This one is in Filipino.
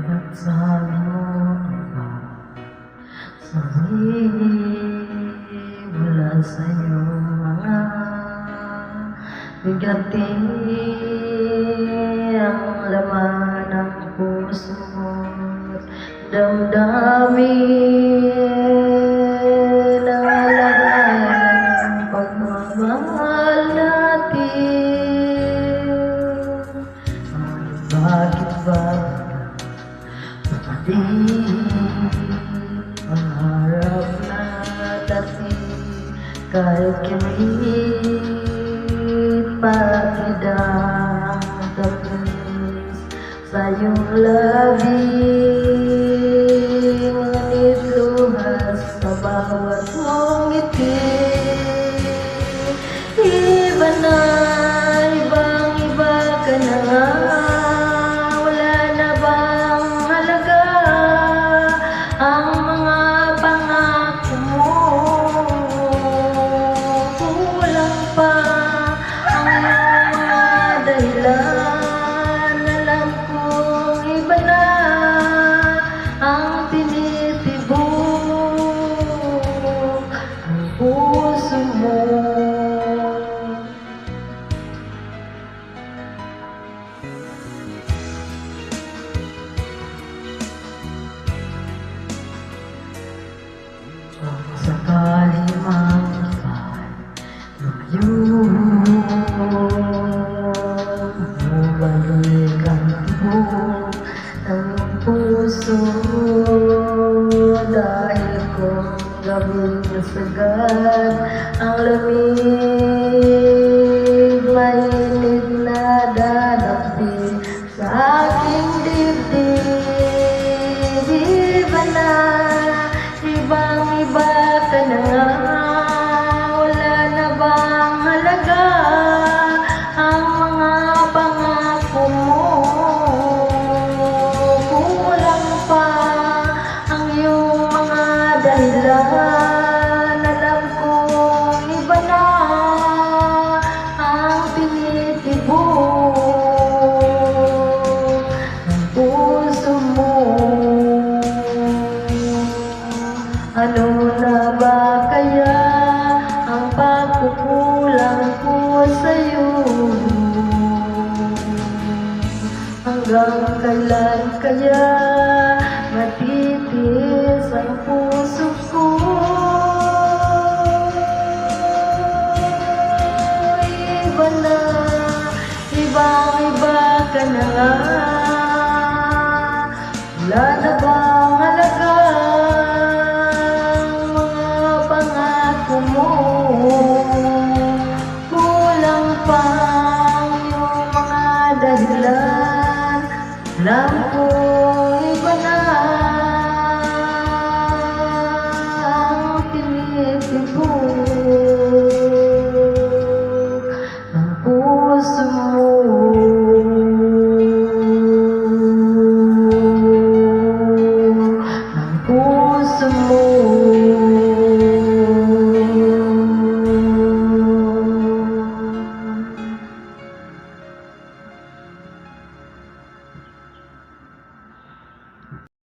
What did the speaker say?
At sabi mo, iba sabihin wala sa'yo mga bigatin ang laman ng puso mo't damdamin ang alagayan ng pagmamahal natin. Bakit ba pangarap na dati kahit kimit patidang tapis sa iyong labi ngunit luhas sa bawat mong ngiti. Iba na, ibang-iba ka na nga. Ang mga pangako mo, kulang pa ang iyong mga dahilan. Alam kong iba na ang tinitibok ang puso mo. Sakali mang ika'y lumayo, bumalik ang tibok ng iyong puso dahil kung gabing nasagad ang lamig, mainit na dadampin sa aking dibdib. Iba na, ibang-iba ka na nga, wala na bang halaga ang mga pangako mo? Kulang pa ang iyong mga dahilan. Alam kong iba na ang tinitibok ng puso mo. Ano na ba kaya ang pagkukulang ko sa'yo? Hanggang kailan kaya matitiis ang puso ko? Iba na, ibang-iba ka na nga. Wala na bang halaga mo? Kulang pa ang iyong mga dahilan. Alam ko iba na ang tinitibok ng puso mo.